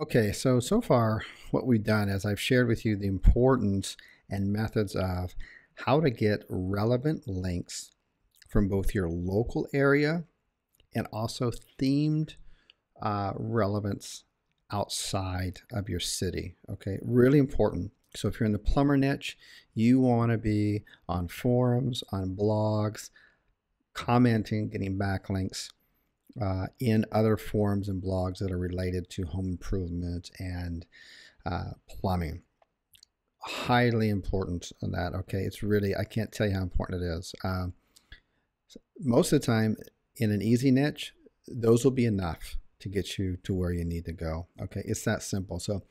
Okay, so far what we've done is I've shared with you the importance and methods of how to get relevant links from both your local area and also themed relevance outside of your city. Okay, really important. So if you're in the plumber niche, you want to be on forums, on blogs, commenting, getting backlinks in other forums and blogs that are related to home improvement and plumbing. Highly important on that. Okay, it's really, I can't tell you how important it is. Most of the time in an easy niche, those will be enough to get you to where you need to go. Okay, it's that simple. So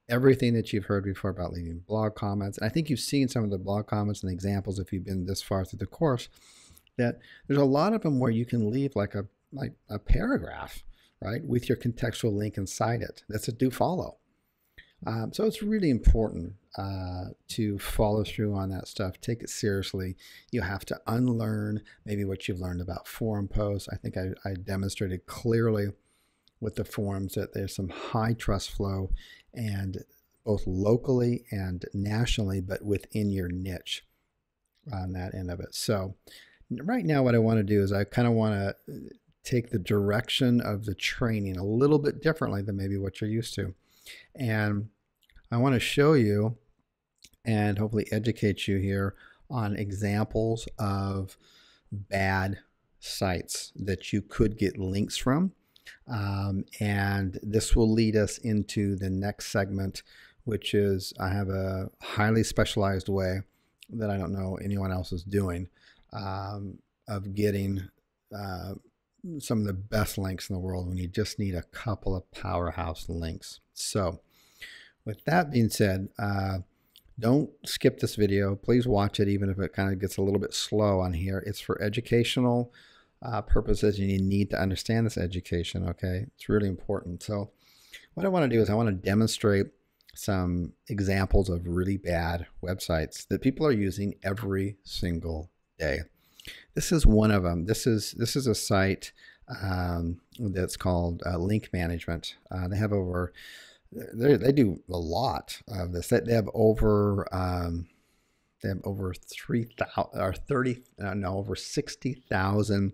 everything that you've heard before about leaving blog comments, and I think you've seen some of the blog comments and examples if you've been this far through the course, that there's a lot of them where you can leave like a paragraph, right, with your contextual link inside it. That's a do follow. So it's really important to follow through on that stuff. Take it seriously. You have to unlearn maybe what you've learned about forum posts. I think I demonstrated clearly with the forums that there's some high trust flow, and both locally and nationally, but within your niche on that end of it. So right now what I want to do is I kind of want to take the direction of the training a little bit differently than maybe what you're used to. And I want to show you and hopefully educate you here on examples of bad sites that you could get links from. And this will lead us into the next segment, which is I have a highly specialized way that I don't know anyone else is doing of getting some of the best links in the world when you just need a couple of powerhouse links. So with that being said, don't skip this video. Please watch it, even if it kind of gets a little bit slow on here. It's for educational purposes, and you need to understand this education, okay? It's really important. So what I want to do is I want to demonstrate some examples of really bad websites that people are using every single day. This is one of them. This is a site that's called Link Management. They have over, they do a lot of this. They have over 3,000 or 30, no, over 60,000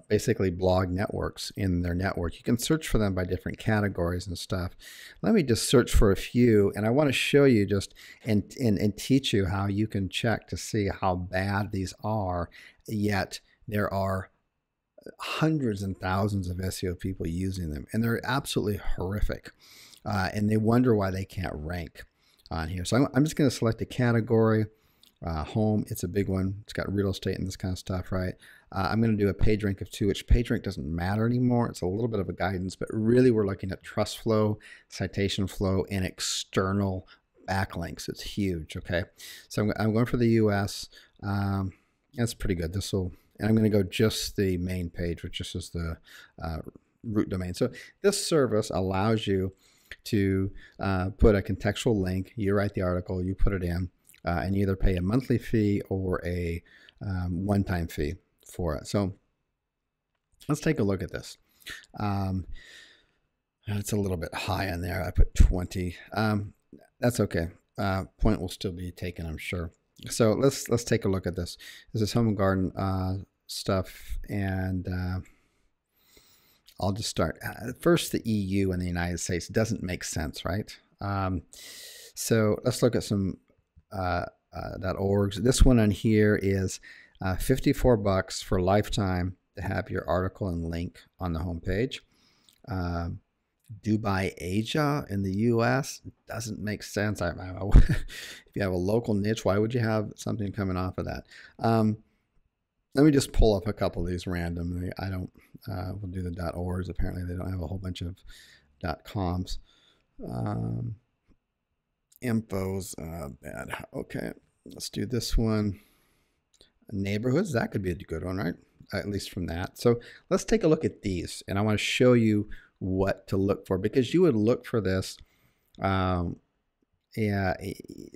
basically blog networks in their network. You can search for them by different categories and stuff. Let me just search for a few, and I want to show you just and teach you how you can check to see how bad these are, yet there are hundreds and thousands of SEO people using them, and they're absolutely horrific, and they wonder why they can't rank on here. So I'm just going to select a category. Home, it's a big one. It's got real estate and this kind of stuff, right? I'm going to do a page rank of 2, which page rank doesn't matter anymore. It's a little bit of a guidance, but really we're looking at trust flow, citation flow, and external backlinks. It's huge, okay? So I'm going for the US. That's pretty good. And I'm going to go just the main page, which just is the root domain. So this service allows you to put a contextual link. You write the article, you put it in, and you either pay a monthly fee or a one-time fee for it. So let's take a look at this. It's a little bit high on there. I put 20. That's okay. Point will still be taken, I'm sure. So let's take a look at this. This is home and garden stuff, and I'll just start. First, the EU and the United States doesn't make sense, right? So let's look at some .orgs. This one on here is $54 for lifetime to have your article and link on the homepage. DUI Asia in the US doesn't make sense. If you have a local niche, why would you have something coming off of that? Let me just pull up a couple of these randomly. I don't, we'll do the .orgs. Apparently they don't have a whole bunch of .coms. Info's bad. Okay, let's do this one. Neighborhoods, that could be a good one, right? At least from that. So let's take a look at these, and I want to show you what to look for, because you would look for this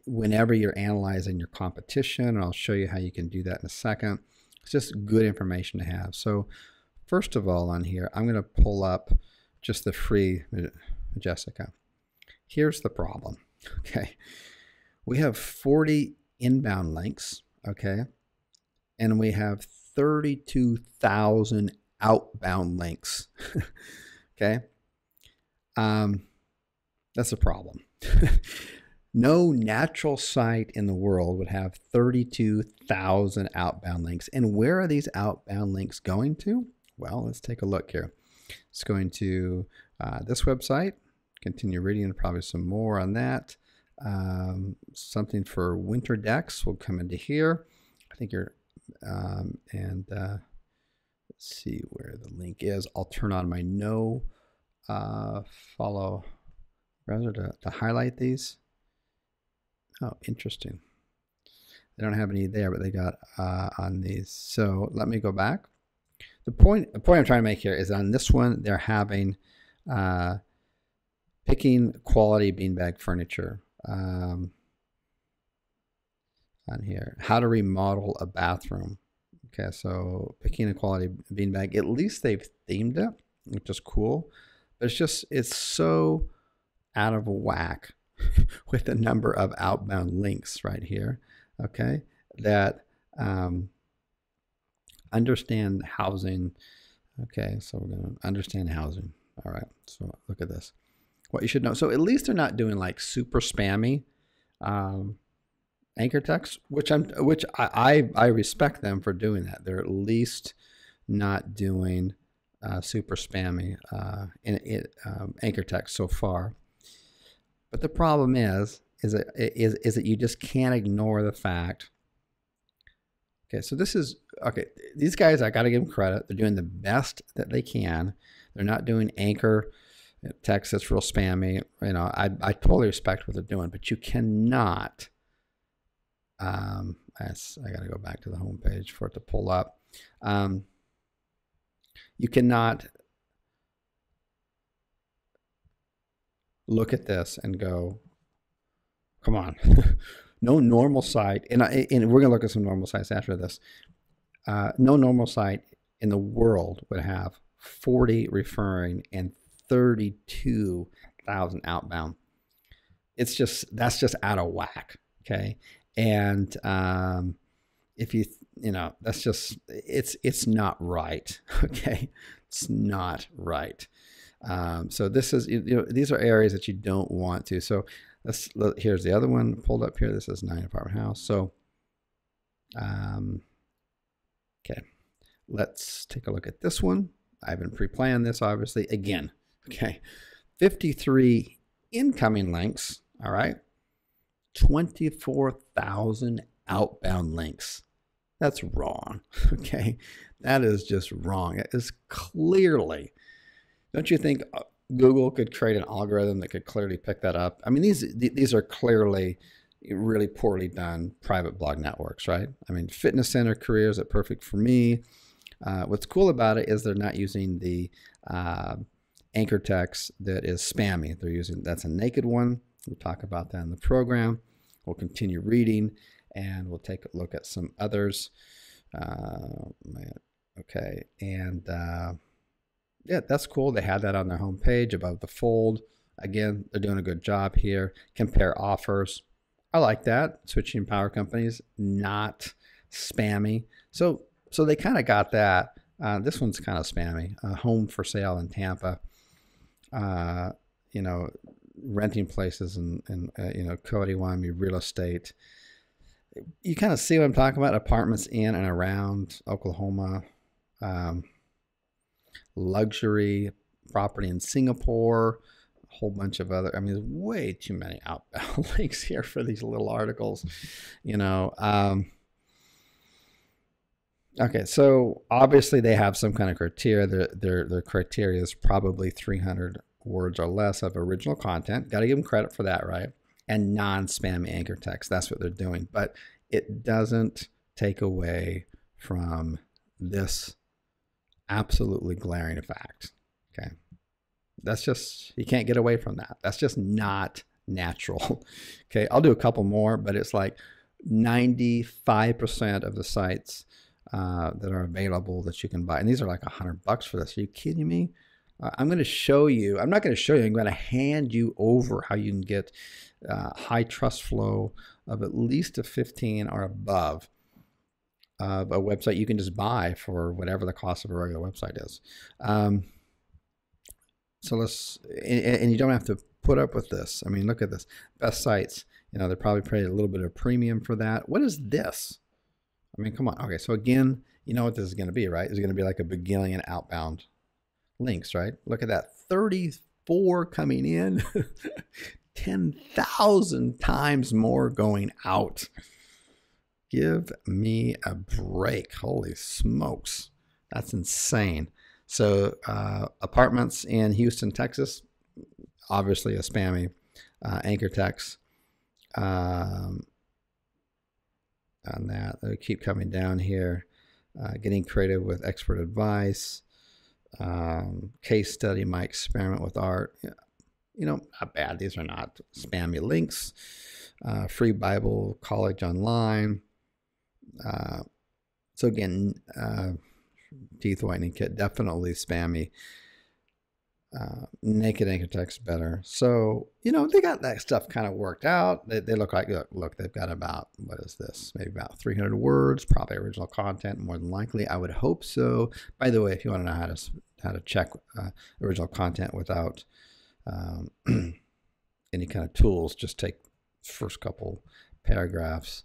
whenever you're analyzing your competition, and I'll show you how you can do that in a second. It's just good information to have. So first of all on here, I'm going to pull up just the free Majestic. Here's the problem. Okay. We have 40 inbound links. Okay. And we have 32,000 outbound links. Okay. That's a problem. No natural site in the world would have 32,000 outbound links. And where are these outbound links going to? Well, let's take a look here. It's going to this website. Continue reading, and probably some more on that. Something for winter decks will come into here. I think you're, let's see where the link is. I'll turn on my no follow browser to highlight these. Oh, interesting. They don't have any there, but they got on these. So let me go back. The point I'm trying to make here is on this one, they're having picking quality beanbag furniture on here. How to remodel a bathroom. Okay, so picking a quality beanbag. At least they've themed it, which is cool. But it's so out of whack with the number of outbound links right here. Okay, that understand housing. Okay, so we're going to understand housing. All right, so look at this. What you should know. So at least they're not doing like super spammy anchor text, which I respect them for doing that. They're at least not doing super spammy anchor text so far. But the problem is that you just can't ignore the fact. Okay, so this is okay. These guys, I got to give them credit. They're doing the best that they can. They're not doing anchor text that's real spammy. You know, I totally respect what they're doing, but you cannot. I got to go back to the home page for it to pull up. You cannot look at this and go, come on. No normal site, and we're going to look at some normal sites after this. No normal site in the world would have 40 referring and 32,000 outbound. That's just out of whack. Okay. And if you know, that's just, it's not right. Okay. It's not right. So this is, you know, these are areas that you don't want to. So here's the other one pulled up here. This is 9 apartment house. So, okay, let's take a look at this one. I haven't pre-planned this, obviously. Again, okay, 53 incoming links. All right, 24,000 outbound links. That's wrong. Okay, that is just wrong. It is clearly. Don't you think Google could create an algorithm that could clearly pick that up? I mean, these are clearly really poorly done private blog networks, right? I mean, fitness center careers are perfect for me. What's cool about it is they're not using the anchor text that is spammy. They're using, that's a naked one. We'll talk about that in the program. We'll continue reading and we'll take a look at some others. Okay, and yeah, that's cool. They had that on their homepage above the fold. Again, they're doing a good job here. Compare offers. I like that. Switching power companies, not spammy. So they kind of got that. This one's kind of spammy. Home for sale in Tampa. You know, renting places and you know, Cody Wyoming real estate. You kind of see what I'm talking about. Apartments in and around Oklahoma. Luxury property in Singapore, a whole bunch of other, I mean, there's way too many outbound links here for these little articles, you know. Okay, so obviously they have some kind of criteria. Their criteria is probably 300 words or less of original content. Got to give them credit for that, right? And non-spam anchor text. That's what they're doing. But it doesn't take away from this absolutely glaring fact. Okay, that's just, you can't get away from that. That's just not natural. Okay, I'll do a couple more, but it's like 95% of the sites that are available that you can buy, and these are like $100 for this. Are you kidding me? I'm going to show you, I'm not going to show you, I'm going to hand you over how you can get high trust flow of at least a 15 or above of a website you can just buy for whatever the cost of a regular website is. So let's, and you don't have to put up with this. I mean, look at this. Best sites, you know, they're probably paying a little bit of premium for that. What is this? I mean, come on. Okay, so again, you know what this is going to be, right? It's going to be like a begillion outbound links, right? Look at that, 34 coming in, 10,000 times more going out. Give me a break. Holy smokes. That's insane. So apartments in Houston, Texas, obviously a spammy anchor text. On that, they keep coming down here. Getting creative with expert advice. Case study, my experiment with art. You know, not bad. These are not spammy links. Free Bible college online. So again, teeth whitening kit, definitely spammy. Naked anchor text better. So, you know, they got that stuff kind of worked out. They look like, look, they've got about, what is this? Maybe about 300 words, probably original content, more than likely. I would hope so. By the way, if you want to know how to check original content without any kind of tools, just take first couple paragraphs.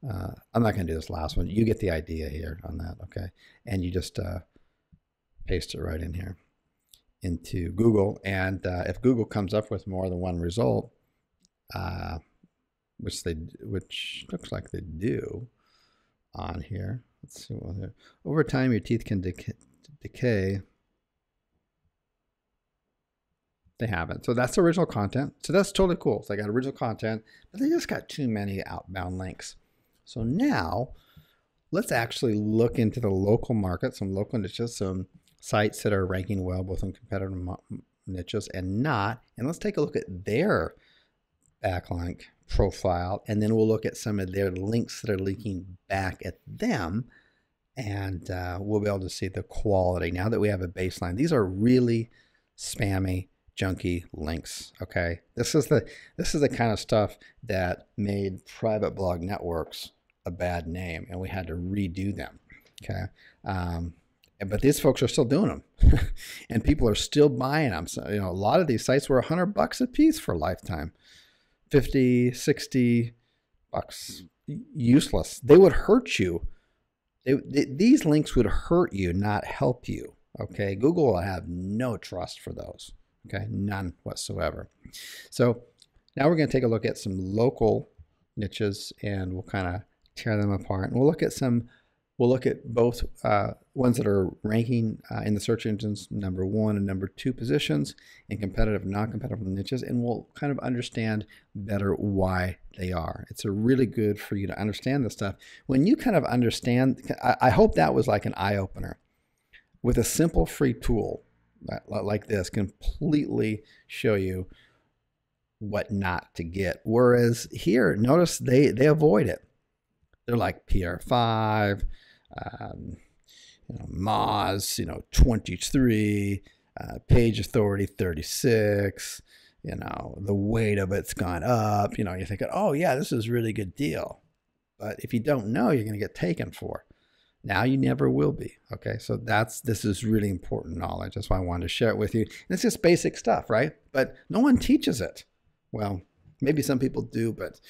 I'm not going to do this last one. You get the idea here on that, okay? And you just paste it right in here into Google. And if Google comes up with more than one result, which looks like they do on here. Let's see what over time your teeth can decay. They haven't. So that's original content. So that's totally cool. So they got original content, but they just got too many outbound links. So now let's actually look into the local market, some local niches, some sites that are ranking well, both in competitive niches and not. And let's take a look at their backlink profile. And then we'll look at some of their links that are leaking back at them. And we'll be able to see the quality now that we have a baseline. These are really spammy, junky links. Okay, this is the kind of stuff that made private blog networks a bad name, and we had to redo them. Okay, but these folks are still doing them, and people are still buying them. So you know, a lot of these sites were $100 a piece for a lifetime, 50, 60 bucks, useless. They would hurt you. These links would hurt you, not help you. Okay, Google will have no trust for those. Okay, none whatsoever. So now we're going to take a look at some local niches, and we'll kind of tear them apart. And we'll look at both ones that are ranking in the search engines #1 and #2 positions in competitive and non-competitive niches, and we'll kind of understand better why they are. It's a really good for you to understand this stuff. When you kind of understand, I hope that was like an eye-opener. With a simple free tool like this, completely show you what not to get. Whereas here, notice they avoid it. They're like PR5, Moz, 23, page authority 36. The weight of it's gone up. You're thinking, oh yeah, this is a really good deal. But if you don't know, you're going to get taken for. Now you never will be. Okay, so this is really important knowledge. That's why I wanted to share it with you. And it's just basic stuff, right? But no one teaches it. Well, maybe some people do, but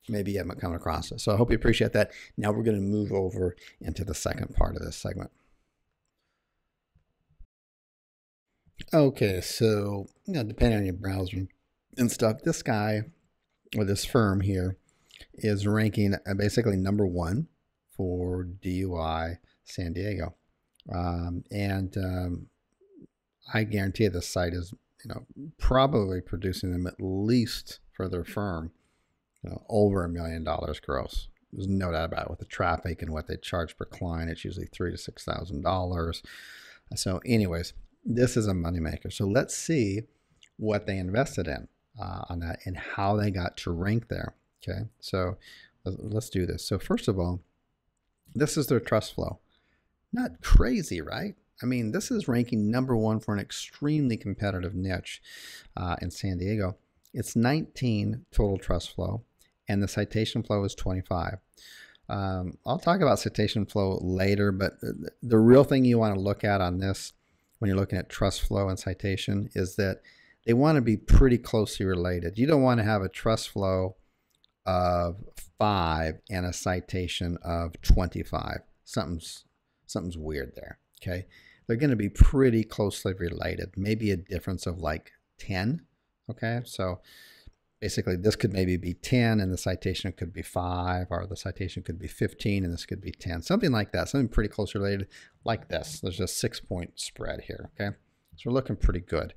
maybe you haven't come across it. So I hope you appreciate that. Now we're going to move over into the second part of this segment. Okay, so depending on your browser and stuff, this guy or this firm here is ranking basically #1 for DUI San Diego, and I guarantee this site is probably producing them, at least for their firm, over $1 million gross. There's no doubt about it. With the traffic and what they charge per client, it's usually $3,000 to $6,000. So anyways, this is a moneymaker. So let's see what they invested in on that and how they got to rank there. Okay, so let's do this. So first of all, this is their trust flow. Not crazy, right? I mean, this is ranking #1 for an extremely competitive niche in San Diego. It's 19 total trust flow, and the citation flow is 25. I'll talk about citation flow later, but the real thing you want to look at on this when you're looking at trust flow and citation is that they want to be pretty closely related. You don't want to have a trust flow of 5 and a citation of 25. Something's weird there, okay? They're going to be pretty closely related, maybe a difference of like 10, okay? So basically this could maybe be 10 and the citation could be 5, or the citation could be 15 and this could be 10, something like that, something pretty closely related like this. There's a 6-point spread here, okay? So we're looking pretty good.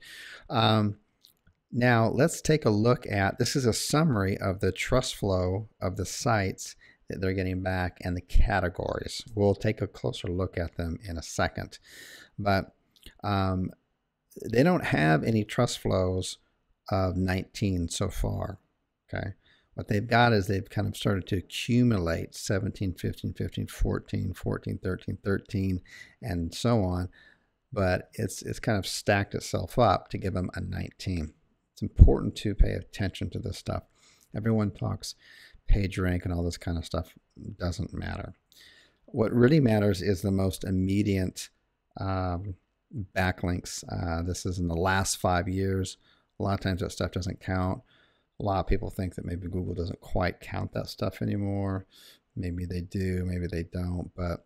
Now let's take a look at, this is a summary of the trust flow of the sites that they're getting back and the categories. We'll take a closer look at them in a second. But they don't have any trust flows of 19 so far, okay? What they've got is they've kind of started to accumulate 17, 15, 15, 14, 14, 13, 13, and so on. But it's kind of stacked itself up to give them a 19. It's important to pay attention to this stuff. Everyone talks page rank and all this kind of stuff. Doesn't matter. What really matters is the most immediate backlinks. This is in the last 5 years. A lot of times that stuff doesn't count. A lot of people think that maybe Google doesn't quite count that stuff anymore. Maybe they do, maybe they don't. But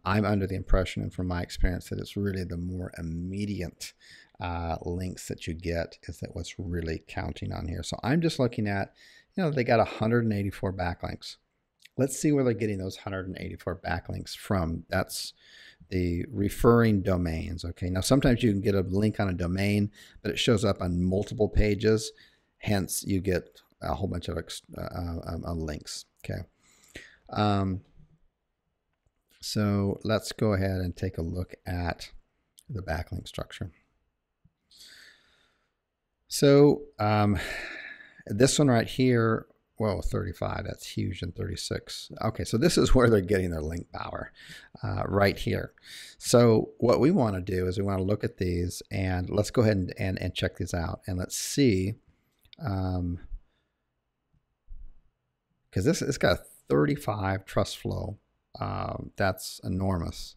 I'm under the impression, and from my experience, that it's really the more immediate links that you get is that what's really counting on here. So I'm just looking at, they got 184 backlinks. Let's see where they're getting those 184 backlinks from. That's the referring domains. Okay, now sometimes you can get a link on a domain, but it shows up on multiple pages. Hence, you get a whole bunch of links. Okay. So let's go ahead and take a look at the backlink structure. So this one right here, whoa, 35, that's huge, and 36. Okay, so this is where they're getting their link power, right here. So what we want to do is we want to look at these, and let's go ahead and check these out, and let's see, because it's got 35 trust flow. That's enormous.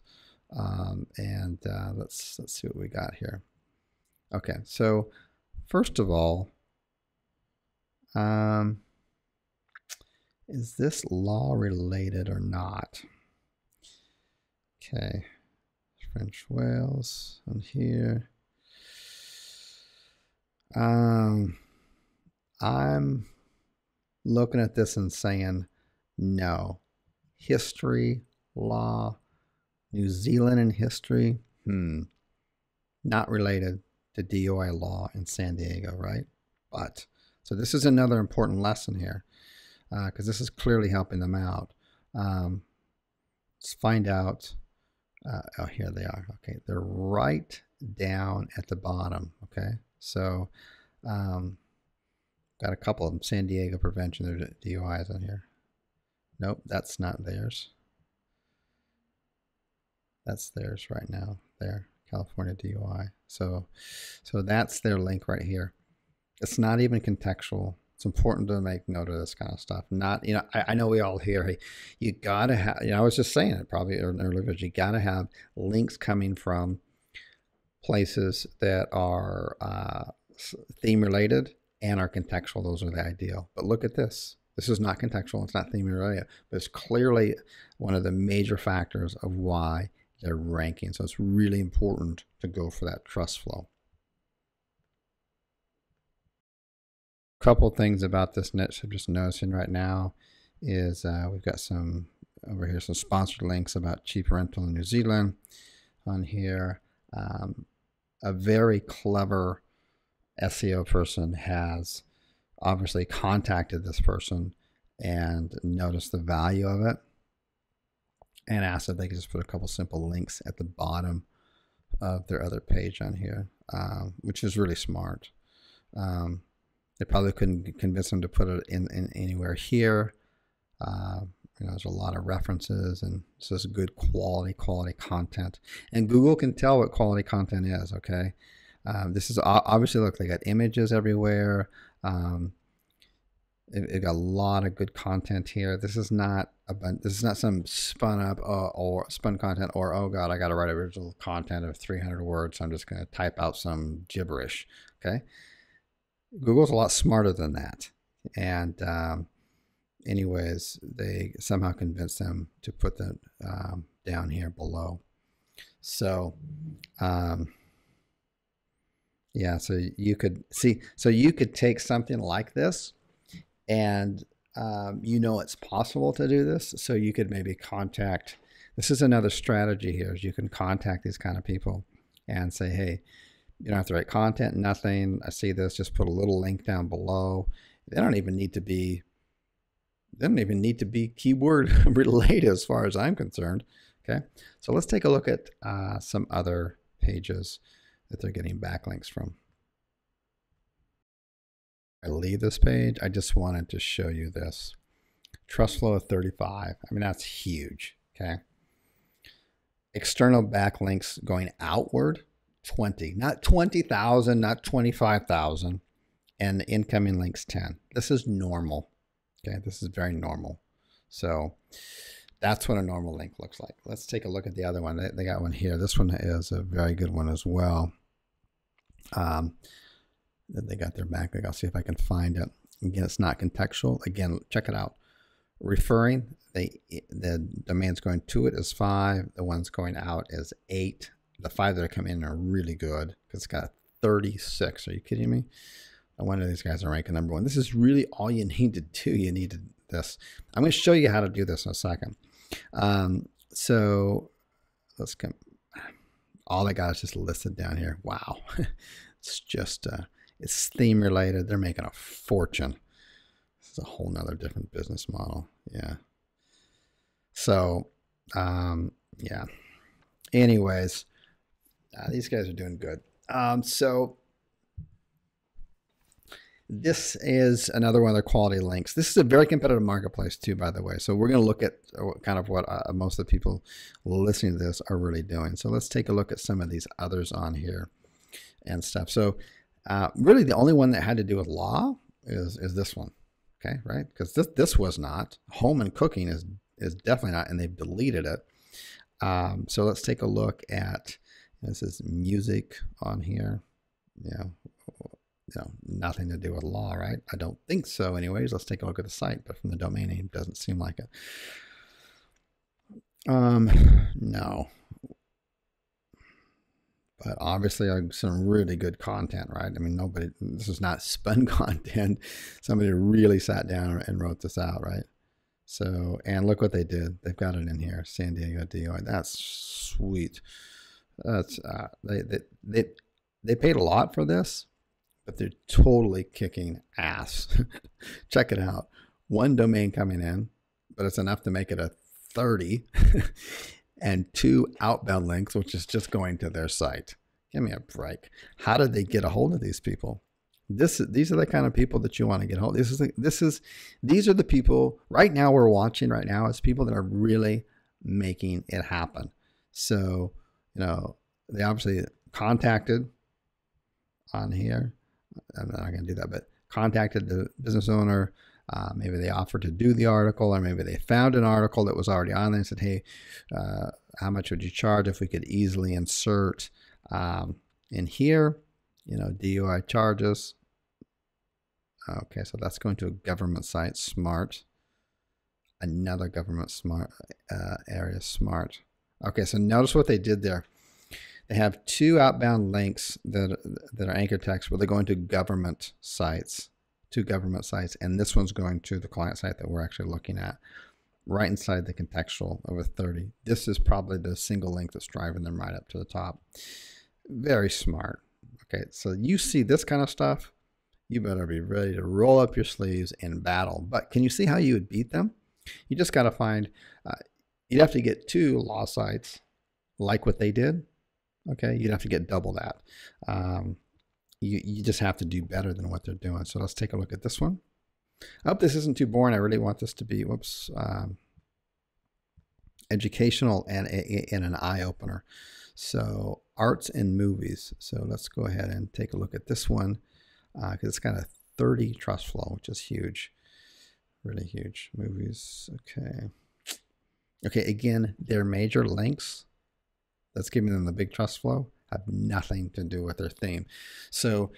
And let's see what we got here. Okay, so first of all, is this law related or not? Okay, French Wales on here. I'm looking at this and saying no. History, law, New Zealand and history, not related to DUI law in San Diego, right? But, so this is another important lesson here, because this is clearly helping them out. Let's find out, oh, here they are. Okay, they're right down at the bottom, okay? So, got a couple of them, San Diego prevention, there's DUIs on here. Nope, that's not theirs. That's theirs right now, there, California DUI. So that's their link right here. It's not even contextual. It's important to make note of this kind of stuff. Not, I know we all hear, hey, you gotta have, I was just saying it probably earlier, but you gotta have links coming from places that are theme related and are contextual. Those are the ideal. But look at this. This is not contextual, it's not theme related, but it's clearly one of the major factors of why they're ranking. So it's really important to go for that trust flow. A couple things about this niche I'm just noticing right now is we've got some over here, some sponsored links about cheap rental in New Zealand on here. A very clever SEO person has obviously contacted this person and noticed the value of it and asked if they could just put a couple simple links at the bottom of their other page on here, which is really smart. They probably couldn't convince them to put it in anywhere here. there's a lot of references, and this is good quality content. And Google can tell what quality content is, okay? This is obviously, look, they got images everywhere. It got a lot of good content here. This is not some spun up or spun content, or, oh God, I got to write original content of 300 words, so I'm just going to type out some gibberish, okay? Google's a lot smarter than that. And anyways, they somehow convinced them to put that down here below. So yeah, so you could see, so you could take something like this, and it's possible to do this. So you could maybe contact, this is another strategy here, is you can contact these kind of people and say, hey, you don't have to write content, nothing. I see this, just put a little link down below. They don't even need to be keyword related as far as I'm concerned. Okay, so let's take a look at some other pages that they're getting backlinks from. I leave this page. I just wanted to show you this. Trust flow of 35. I mean, that's huge. Okay. External backlinks going outward, 20, not 20,000, not 25,000, and incoming links 10. This is normal. Okay, this is very normal. So that's what a normal link looks like. Let's take a look at the other one. They got one here. This one is a very good one as well. They got their backlink. I'll see if I can find it. Again, it's not contextual. Again, check it out. Referring, the domains going to it is 5. The ones going out is 8. The 5 that are coming in are really good because it's got 36. Are you kidding me? No wonder these guys are ranking number 1. This is really all you need to do. You need this. I'm going to show you how to do this in a second. So let's come. All I got is just listed down here. Wow. It's just, it's theme related. They're making a fortune. This is a whole nother different business model. Yeah. So, yeah. Anyways, these guys are doing good. So this is another one of their quality links. This is a very competitive marketplace too, by the way. So we're going to look at kind of what most of the people listening to this are really doing. So let's take a look at some of these others on here and stuff. So really the only one that had to do with law is this one. Okay, right? Because this was not. Home and cooking is definitely not, and they've deleted it. So let's take a look at, this is music on here. Yeah. Nothing to do with law, right? I don't think so anyways. Let's take a look at the site, but from the domain name, doesn't seem like it. No. But obviously some really good content, right? I mean, this is not spun content. Somebody really sat down and wrote this out, right? So, and look what they did. They've got it in here, San Diego DUI. That's sweet. That's, they paid a lot for this, but they're totally kicking ass. Check it out. 1 domain coming in, but it's enough to make it a 30 and 2 outbound links, which is just going to their site. Give me a break. How did they get a hold of these people? These are the kind of people that you want to get hold of. These are the people right now we're watching right now as people that are really making it happen. So, they obviously contacted on here. I'm not going to do that, but contacted the business owner. Maybe they offered to do the article, or maybe they found an article that was already on there and said, hey, how much would you charge if we could easily insert in here, DUI charges. Okay, so that's going to a government site, smart. Another government smart area, smart. Okay, so notice what they did there. They have 2 outbound links that are anchor text where they're going to government sites, 2 government sites, and this one's going to the client site that we're actually looking at, right inside the contextual over 30. This is probably the single link that's driving them right up to the top. Very smart. Okay, so you see this kind of stuff, you better be ready to roll up your sleeves and battle. But can you see how you would beat them? You just got to find, you'd have to get 2 law sites like what they did. Okay, you'd have to get double that. You just have to do better than what they're doing. So let's take a look at this one. I hope this isn't too boring. I really want this to be, whoops. educational and an eye-opener. So arts and movies. So let's go ahead and take a look at this one because it's got a 30 trust flow, which is huge, really huge. Movies. Okay, again, their major links that's giving them the big trust flow have nothing to do with their theme. So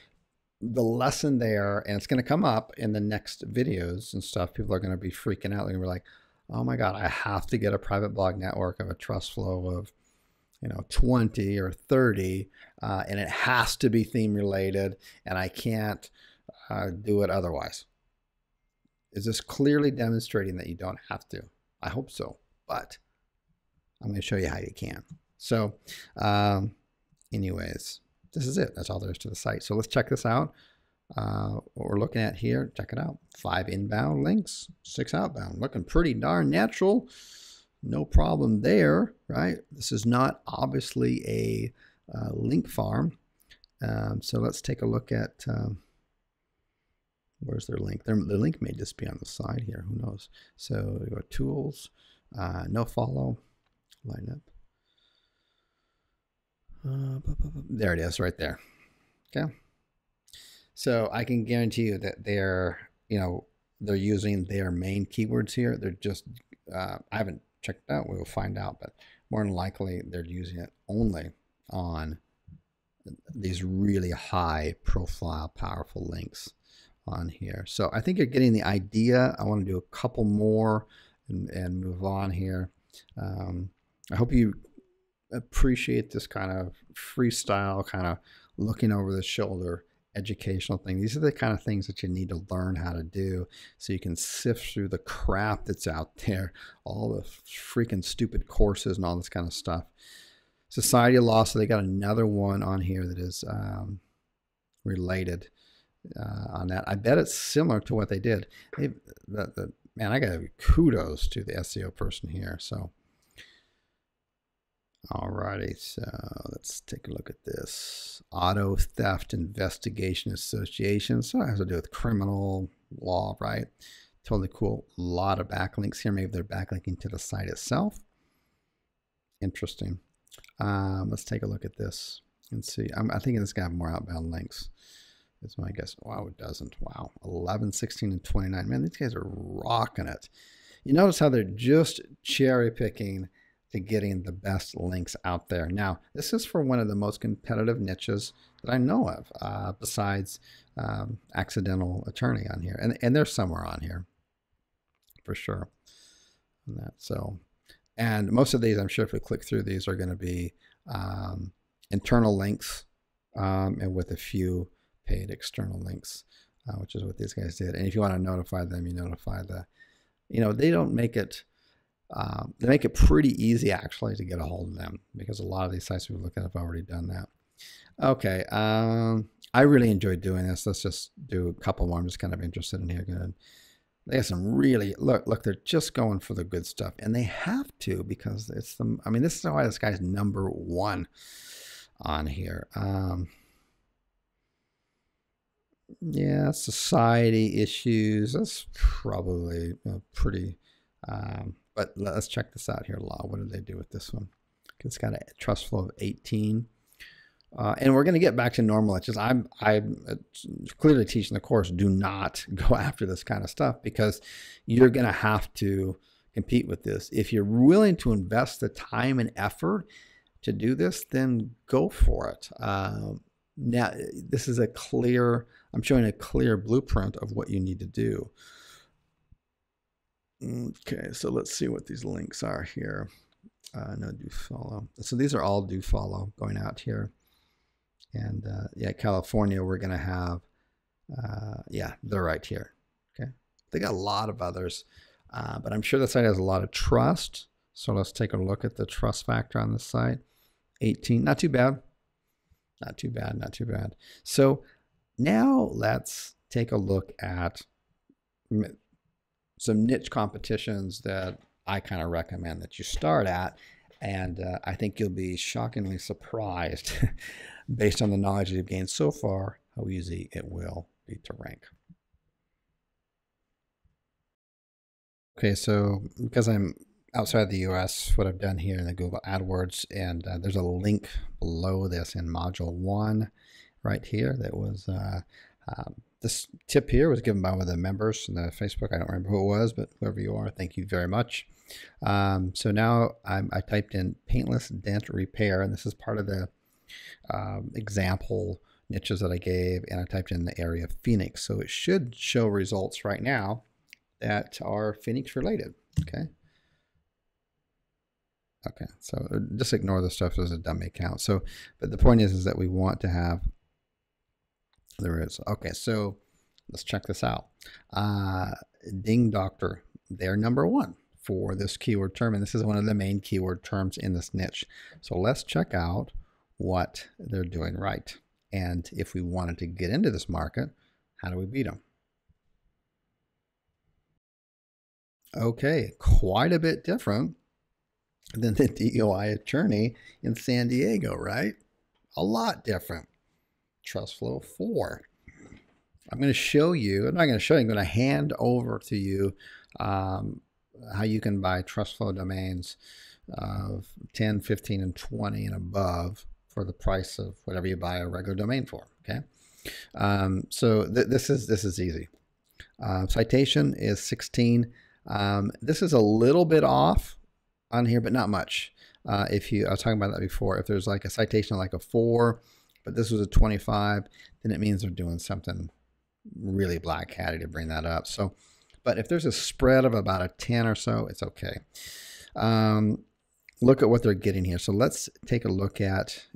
the lesson there, and it's going to come up in the next videos and stuff, people are going to be freaking out. They're going to be like, oh my God, I have to get a private blog network of a trust flow of 20 or 30, and it has to be theme related, and I can't do it otherwise. Is this clearly demonstrating that you don't have to? I hope so, but I'm going to show you how you can. So anyways, this is it. That's all there is to the site. So let's check this out. What we're looking at here, check it out. 5 inbound links, 6 outbound. Looking pretty darn natural. No problem there, right? This is not obviously a link farm. So let's take a look at, where's their link? The link may just be on the side here. Who knows? So we go tools, no follow, line up. There it is right there. Okay. So I can guarantee you that they're using their main keywords here. They're just, I haven't checked it out. We will find out, but more than likely they're using it only on these really high profile, powerful links on here. So I think you're getting the idea. I want to do a couple more and move on here. I hope you appreciate this kind of freestyle, kind of looking over the shoulder educational thing. These are the kind of things that you need to learn how to do so you can sift through the crap that's out there, all the freaking stupid courses and all this kind of stuff. Society of Law, so they got another one on here that is related on that. I bet it's similar to what they did. Man, I got to give kudos to the SEO person here. So alrighty, so let's take a look at this. Auto Theft Investigation Association. So it has to do with criminal law, right? Totally cool. A lot of backlinks here. Maybe they're backlinking to the site itself. Interesting. Let's take a look at this and see. I think it's got more outbound links. That's my guess. Wow, it doesn't. Wow. 11, 16, and 29. Man, these guys are rocking it. You notice how they're just cherry picking to getting the best links out there. Now, this is for one of the most competitive niches that I know of, besides Accidental Attorney on here. And they're somewhere on here for sure. On that. So, and most of these, I'm sure if we click through these, are going to be internal links and with a few paid external links, which is what these guys did. And if you want to notify them, you notify the, they don't make it, they make it pretty easy actually to get a hold of them, because a lot of these sites we've looked at have already done that. Okay, I really enjoyed doing this. Let's just do a couple more. I'm just kind of interested in here. Good. They have some really, look, they're just going for the good stuff, and they have to, because it's the, I mean, this is why this guy's #1 on here. Yeah, society issues. That's probably pretty, but let's check this out here. Law. What did they do with this one? It's got a trust flow of 18. And we're going to get back to normal. It's just I'm clearly teaching the course, do not go after this kind of stuff, because you're going to have to compete with this. If you're willing to invest the time and effort to do this, then go for it. Now, this is a clear, I'm showing a clear blueprint of what you need to do. Okay, so let's see what these links are here. No, do follow. So these are all do follow going out here. And yeah, California, we're going to have, yeah, they're right here. Okay. They got a lot of others, but I'm sure the site has a lot of trust. So let's take a look at the trust factor on this site. 18, not too bad. Not too bad, not too bad. So now let's take a look at some niche competitions that I kind of recommend that you start at. And I think you'll be shockingly surprised based on the knowledge you've gained so far, how easy it will be to rank. Okay, so because I'm outside the US, what I've done here in the Google AdWords, and there's a link below this in module 1 right here that was this tip here was given by one of the members in the Facebook. I don't remember who it was, but whoever you are, thank you very much. So now I typed in paintless dent repair, and this is part of the example niches that I gave, and I typed in the area of Phoenix. So it should show results right now that are Phoenix related. Okay. Okay, so just ignore the stuff as a dummy account. So, but the point is that we want to have, there is, okay, so let's check this out. Ding Doctor, they're #1 for this keyword term, and this is one of the main keyword terms in this niche. So let's check out what they're doing right. And if we wanted to get into this market, how do we beat them? Okay, quite a bit different than the DUI Attorney in San Diego, right? A lot different. Trust Flow 4. I'm going to show you, I'm not going to show you, I'm going to hand over to you how you can buy Trust Flow domains of 10, 15, and 20 and above for the price of whatever you buy a regular domain for, okay? So this is easy. Citation is 16. This is a little bit off on here, but not much. I was talking about that before. If there's like a citation like a 4, but this was a 25, then it means they're doing something really black hatty to bring that up. So, but if there's a spread of about a 10 or so, it's okay. Look at what they're getting here. So let's take a look at,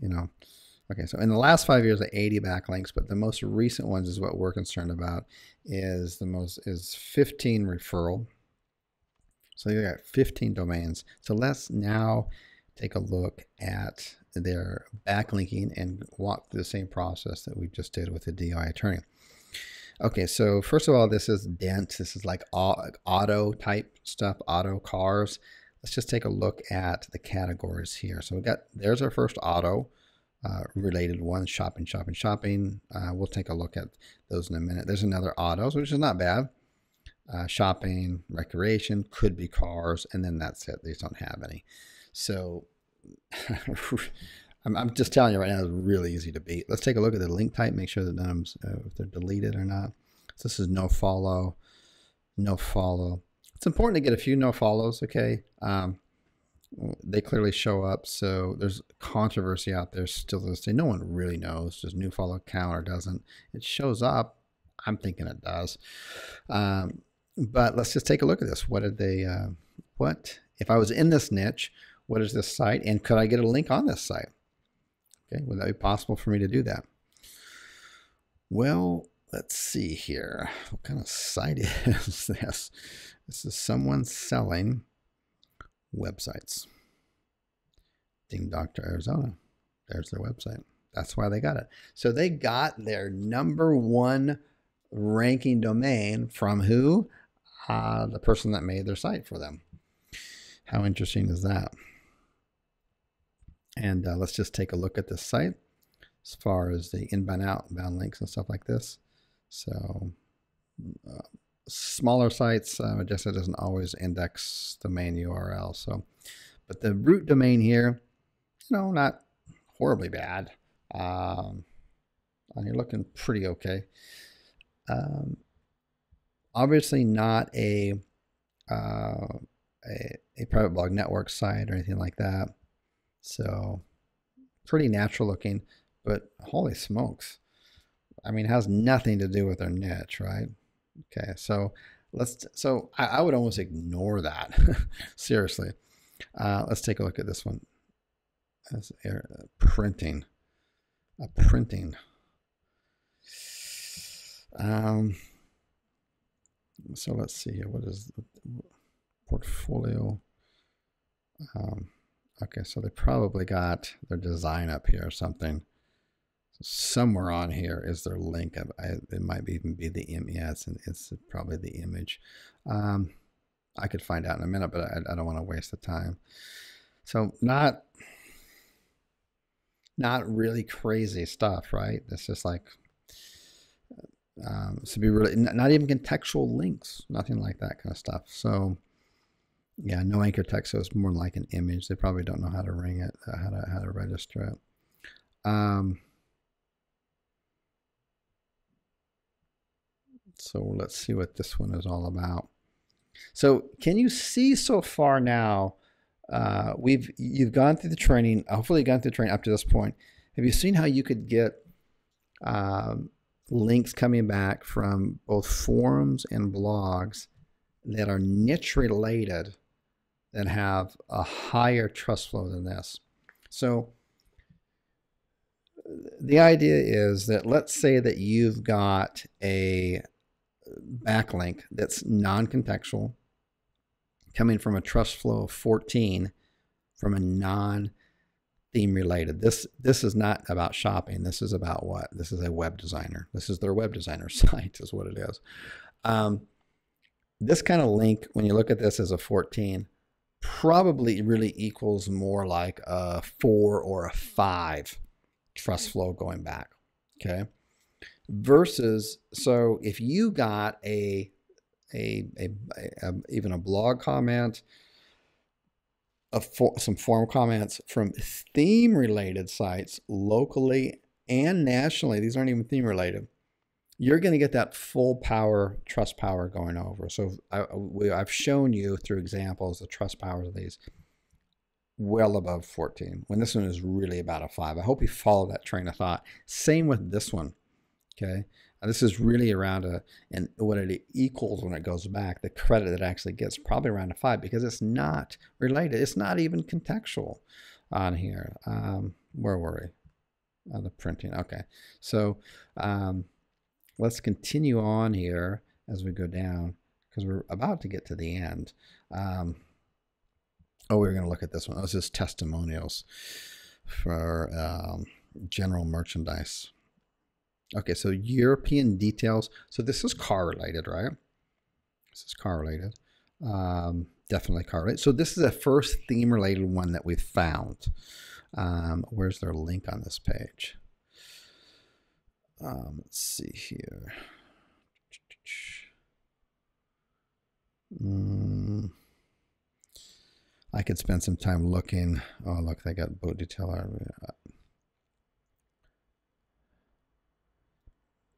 okay, so in the last 5 years, 80 backlinks, but the most recent ones is what we're concerned about, is 15 referral. So you got 15 domains. So let's now take a look at their backlinking and walk through the same process that we just did with the DUI Attorney. Okay, so first of all, this is dent. This is like auto type stuff, auto cars. Let's just take a look at the categories here. So there's our first auto related one, shopping. We'll take a look at those in a minute. There's another autos, which is not bad. Shopping, recreation, could be cars, and then that's it. These don't have any. So I'm just telling you right now, it's really easy to beat. Let's take a look at the link type, make sure that none of them, if they're deleted or not. So this is no follow. It's important to get a few no follows, okay? They clearly show up, so there's controversy out there still to this day. No one really knows, does new follow count or doesn't. It shows up. I'm thinking it does. But let's just take a look at this. What did they, if I was in this niche, what is this site? And could I get a link on this site? Okay, would that be possible for me to do that? Well, let's see here. What kind of site is this? This is someone selling websites. Ding Dr. Arizona. There's their website. That's why they got it. So they got their #1 ranking domain from who? The person that made their site for them. How interesting is that? And let's just take a look at this site as far as the inbound, outbound links and stuff like this. So smaller sites, Majestic doesn't always index the main URL. So, but the root domain here, not horribly bad. You're looking pretty okay. Obviously not a private blog network site or anything like that. So pretty natural looking, but holy smokes. I mean, it has nothing to do with their niche, right? Okay, so I would almost ignore that. Seriously. Let's take a look at this one. That's printing. Printing. So let's see here. What is the portfolio? Okay, so they probably got their design up here or something. So somewhere on here is their link. It might even be the image. Yeah, it's probably the image. I could find out in a minute, but I don't want to waste the time. So not really crazy stuff, right? It's just like to be really not even contextual links, nothing like that kind of stuff. So Yeah, no anchor text, so it's more like an image. They probably don't know how to ring it, how to register it. So let's see what this one is all about. So can you see so far now? You've gone through the training. Hopefully, you've gone through the training up to this point. Have you seen how you could get links coming back from both forums and blogs that are niche related, that have a higher trust flow than this? So the idea is that, let's say that you've got a backlink that's non-contextual, coming from a trust flow of 14 from a non-theme related. This is not about shopping. This is about what? This is a web designer. This is their web designer site is what it is. This kind of link, when you look at this as a 14, probably really equals more like a 4 or a 5 trust flow going back, okay? Versus, so if you got even a blog comment, some forum comments from theme related sites locally and nationally, these aren't even theme related, you're going to get that full power, trust power going over. So I've shown you through examples the trust powers of these well above 14, when this one is really about a 5. I hope you follow that train of thought. Same with this one, okay? This is really around and what it equals when it goes back, the credit that it actually gets, probably around a 5, because it's not related. It's not even contextual on here. Where were we? On the printing. Okay. So let's continue on here as we go down, because we're about to get to the end. We're going to look at this one. This is testimonials for general merchandise. Okay, so European details. So this is car related, right? This is car related. Definitely car related. So this is the first theme related one that we found. Where's their link on this page? Let's see here. I could spend some time looking. Oh, look, they got boat detailer.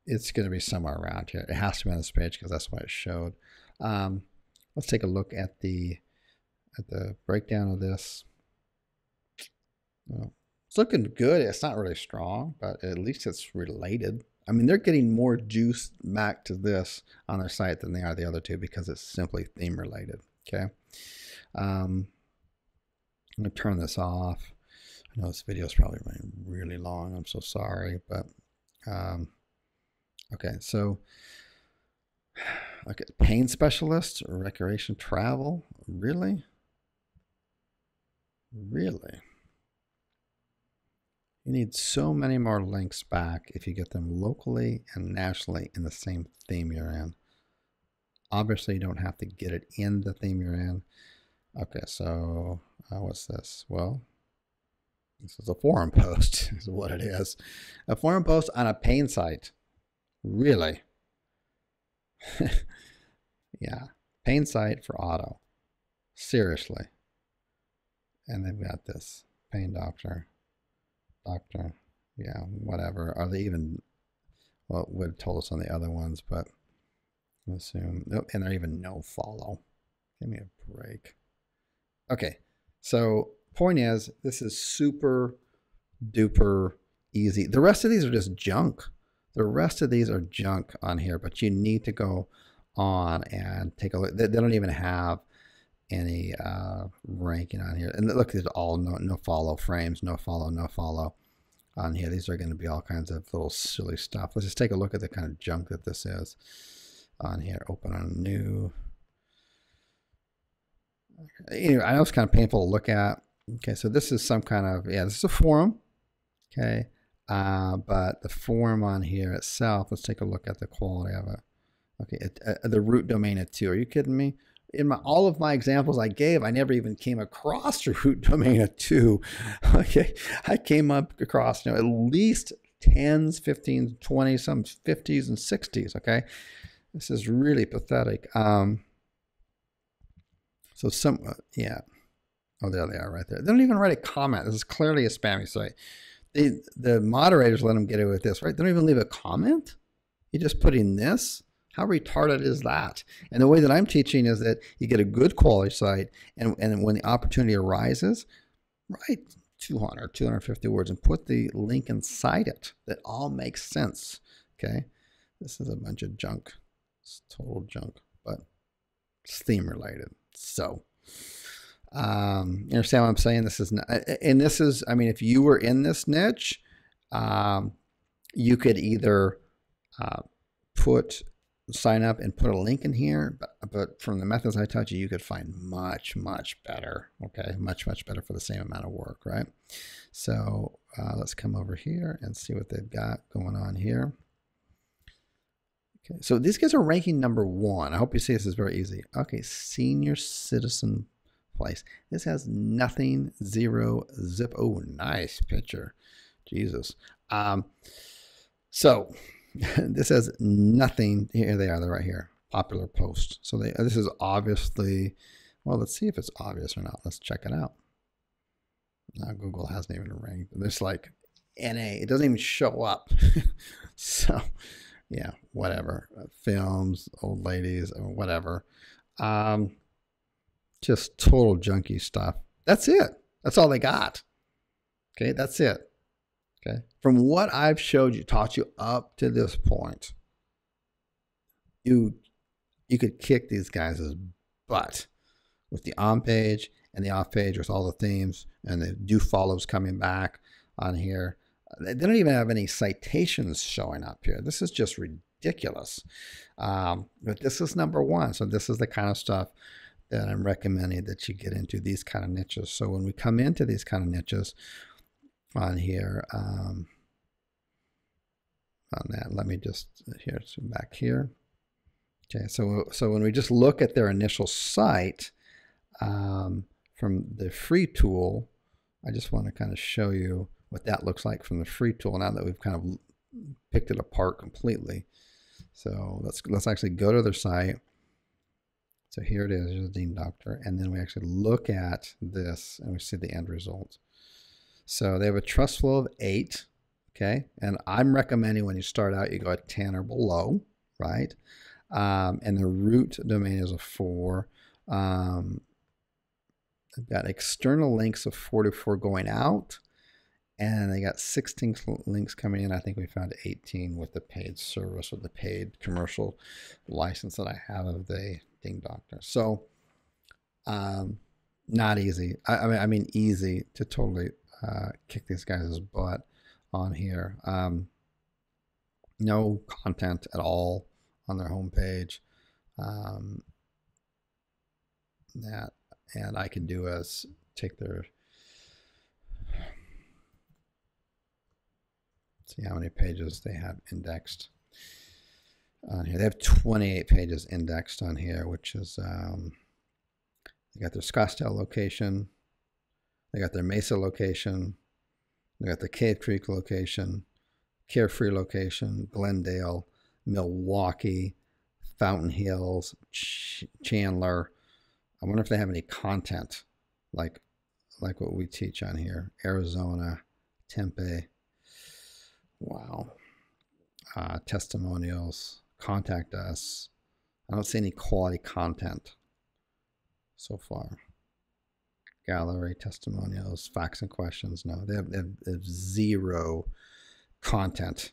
It's going to be somewhere around here. It has to be on this page because that's what it showed. Let's take a look at the breakdown of this. Well, it's looking good. It's not really strong, but at least it's related. I mean, they're getting more juice back to this on their site than they are the other two, because it's simply theme related. Okay. I'm going to turn this off. I know this video is probably running really long. I'm so sorry, but okay, so okay, pain specialist or recreation travel. Really? Really? You need so many more links back if you get them locally and nationally in the same theme you're in. Obviously, you don't have to get it in the theme you're in. Okay, so what's this? Well, this is a forum post, is what it is. A forum post on a pain site. Really? Yeah. Pain site for auto. Seriously. And they've got this. Pain doctor. Doctor. Yeah, whatever. Are they even, well, it would have told us on the other ones, but I assume. Nope, and they're even no follow. Give me a break. Okay. So point is, this is super duper easy. The rest of these are just junk. The rest of these are junk on here, but you need to go on and take a look. They don't even have any ranking on here. And look, there's all no follow frames, no follow on here. These are going to be all kinds of little silly stuff. Let's just take a look at the kind of junk that this is on here. Open on new. Anyway, I know it's kind of painful to look at. Okay, so this is some kind of, yeah, this is a forum. Okay. But the forum on here itself, let's take a look at the quality of it. Okay, the root domain at 2. Are you kidding me? In all of my examples I gave, I never even came across the root domain at 2. Okay, I came up across, at least 10s, 15s, 20s, some 50s and 60s. Okay, this is really pathetic. So yeah. Oh, there they are right there. They don't even write a comment. This is clearly a spammy site. The moderators let them get away with this, right? They don't even leave a comment. You just put in this. How retarded is that? And the way that I'm teaching is that you get a good quality site, and when the opportunity arises, write 200, 250 words and put the link inside it. That all makes sense. Okay, this is a bunch of junk. It's total junk, but it's theme related. So, you understand what I'm saying? This is not, and this is, I mean, if you were in this niche, you could either sign up and put a link in here, but from the methods I taught you, you could find much better. Okay, much better for the same amount of work, right? So let's come over here and see what they've got going on here. Okay, so these guys are ranking #1. I hope you see this is very easy. Okay, senior citizen place. This has nothing, 0, zip. Oh, nice picture. Jesus. So this has nothing. Here they are. They're right here. Popular post. So this is obviously, well, let's see if it's obvious or not. Let's check it out. Google hasn't even ranked. There's like NA. It doesn't even show up. So yeah, whatever. Films, old ladies, or whatever. Just total junky stuff. That's it. That's all they got. Okay, that's it. Okay, from what I've showed you, taught you up to this point, you could kick these guys' butt with the on page and the off page with all the themes and the do follows coming back on here. They don't even have any citations showing up here. This is just ridiculous. But this is #1. So this is the kind of stuff that I'm recommending that you get into, these kind of niches. So when we come into these kind of niches on here, on that, let me just, here's back here. Okay, so when we just look at their initial site from the free tool, I just want to kind of show you what that looks like from the free tool now that we've kind of picked it apart completely. So let's actually go to their site. So here it is, here's the Dean Doctor, and then we actually look at this and we see the end result. So they have a trust flow of 8, okay? And I'm recommending when you start out, you go at 10 or below, right? And the root domain is a 4. They've got external links of 44 going out, and they got 16 links coming in. I think we found 18 with the paid service or the paid commercial license that I have of the Ding Doctor. So not easy. I mean easy to totally kick these guys' butt on here. No content at all on their homepage. And I can do is take their, see how many pages they have indexed on here. They have 28 pages indexed on here, which is, they got their Scottsdale location, they got their Mesa location, they got the Cave Creek location, Carefree location, Glendale, Milwaukee, Fountain Hills, Chandler. I wonder if they have any content like what we teach on here. Arizona, Tempe. Wow. Testimonials. Contact us. I don't see any quality content so far. Gallery, testimonials, facts and questions. No, they have zero content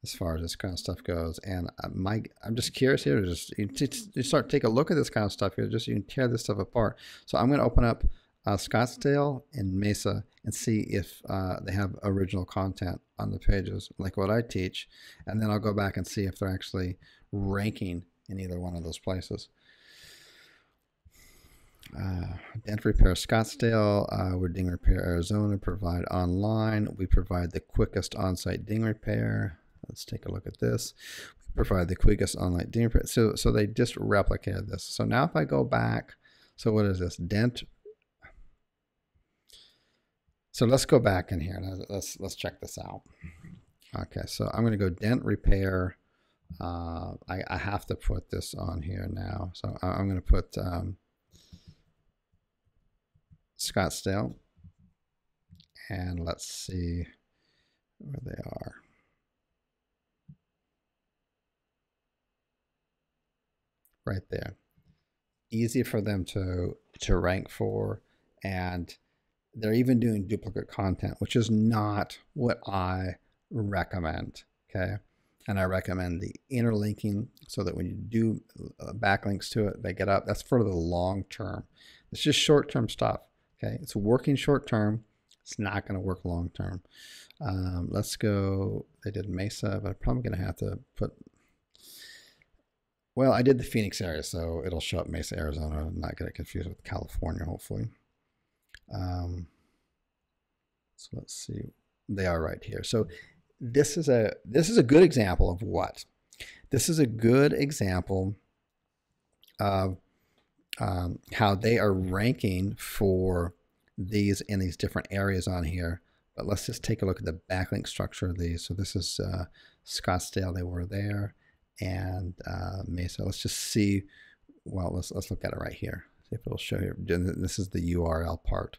as far as this kind of stuff goes. And I'm just curious here to just you start take a look at this kind of stuff here. Just you can tear this stuff apart. So I'm going to open up Scottsdale and Mesa and see if they have original content on the pages like what I teach, and then I'll go back and see if they're actually ranking in either one of those places. Dent Repair Scottsdale, we're Ding Repair Arizona, provide online. We provide the quickest on-site ding repair. Let's take a look at this. We provide the quickest online ding repair. So they just replicated this. So now if I go back, so what is this? Dent. So let's go back in here. Let's check this out. Okay, so I'm going to go Dent Repair. I have to put this on here now. So I'm going to put Scottsdale, and let's see where they are. Right there. Easy for them to rank for, and they're even doing duplicate content, which is not what I recommend, okay? And I recommend the interlinking so that when you do backlinks to it, they get up. That's for the long term. It's just short-term stuff, okay? It's working short-term. It's not going to work long-term. Let's go. They did Mesa, but I'm probably going to have to put, well, I did the Phoenix area, so it'll show up Mesa, Arizona. I'm not get it confused with California, hopefully. So let's see. They are right here. So this is a good example of what? This is a good example of how they are ranking for these in these different areas on here. But let's just take a look at the backlink structure of these. So this is Scottsdale. They were there, and Mesa. Let's just see. Well, let's look at it right here. See if it'll show you. This is the URL part.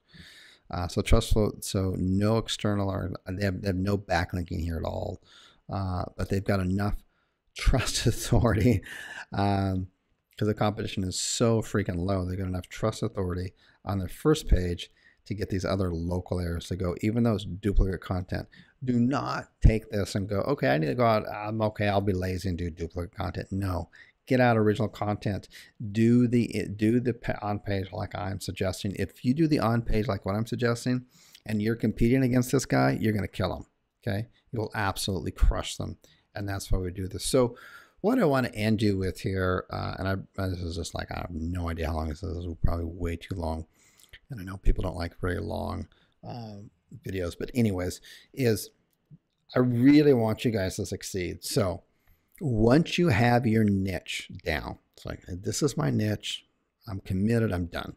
So trustful. So no external, or they have no backlinking here at all. But they've got enough trust authority because the competition is so freaking low. They've got enough trust authority on their first page to get these other local areas to go, even though it's duplicate content. Do not take this and go, okay, I need to go out. I'm okay. I'll be lazy and do duplicate content. No, get out original content. Do the on page like I'm suggesting. If you do the on page like what I'm suggesting, and you're competing against this guy, you're going to kill him. Okay, you will absolutely crush them, and that's why we do this. So, what I want to end you with here, this is just like, I have no idea how long this is. This is probably way too long. And I know people don't like very long videos, but anyways, is I really want you guys to succeed. So once you have your niche down, it's like, this is my niche. I'm committed. I'm done.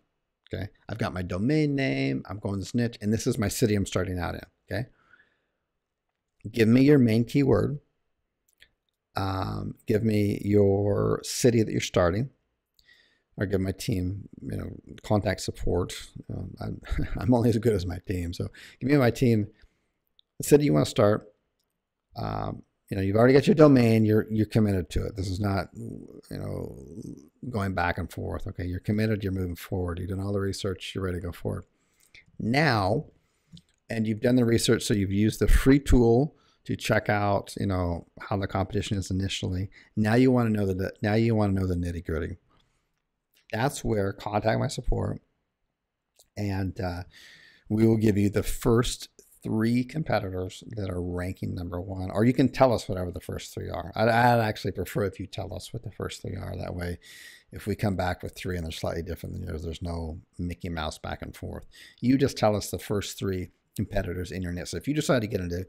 Okay. I've got my domain name. I'm going this niche, and this is my city I'm starting out in. Okay. Give me your main keyword. Give me your city that you're starting. Or give my team, contact support. I'm only as good as my team. So give me my team, the city you want to start. You've already got your domain. You're committed to it. This is not, going back and forth. Okay, you're committed. You're moving forward. You've done all the research. You're ready to go forward. Now, and you've done the research, so you've used the free tool to check out, how the competition is initially. Now you want to know the nitty gritty. That's where contact my support, and we will give you the first 3 competitors that are ranking #1, or you can tell us whatever the first 3 are. I'd actually prefer if you tell us what the first 3 are. That way, if we come back with 3 and they're slightly different than yours, there's no Mickey Mouse back and forth. You just tell us the first 3 competitors in your niche. So if you decide to get into,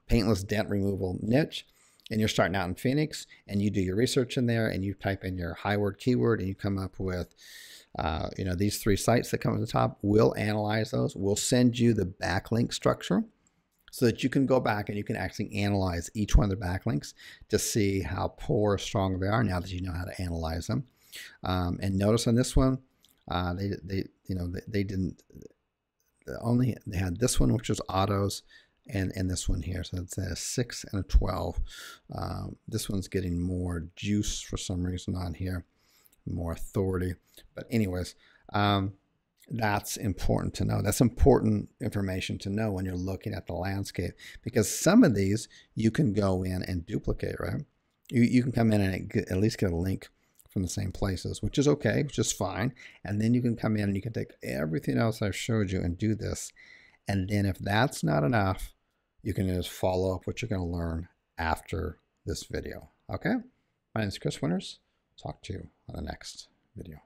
paintless dent removal niche, and you're starting out in Phoenix, and you do your research in there, and you type in your high word keyword, and you come up with, these 3 sites that come at the top, we'll analyze those. We'll send you the backlink structure so that you can go back and you can actually analyze each one of the backlinks to see how poor or strong they are now that you know how to analyze them. And notice on this one, they had this one, which was autos, and this one here. So it's a 6 and a 12. This one's getting more juice for some reason on here, more authority. But anyways, that's important to know. That's important information to know when you're looking at the landscape, because some of these you can go in and duplicate, right? You can come in and at least get a link from the same places, which is okay, which is fine. And then you can come in and you can take everything else I've showed you and do this. And then if that's not enough, you can just follow up what you're going to learn after this video. Okay? My name is Chris Winters. Talk to you on the next video.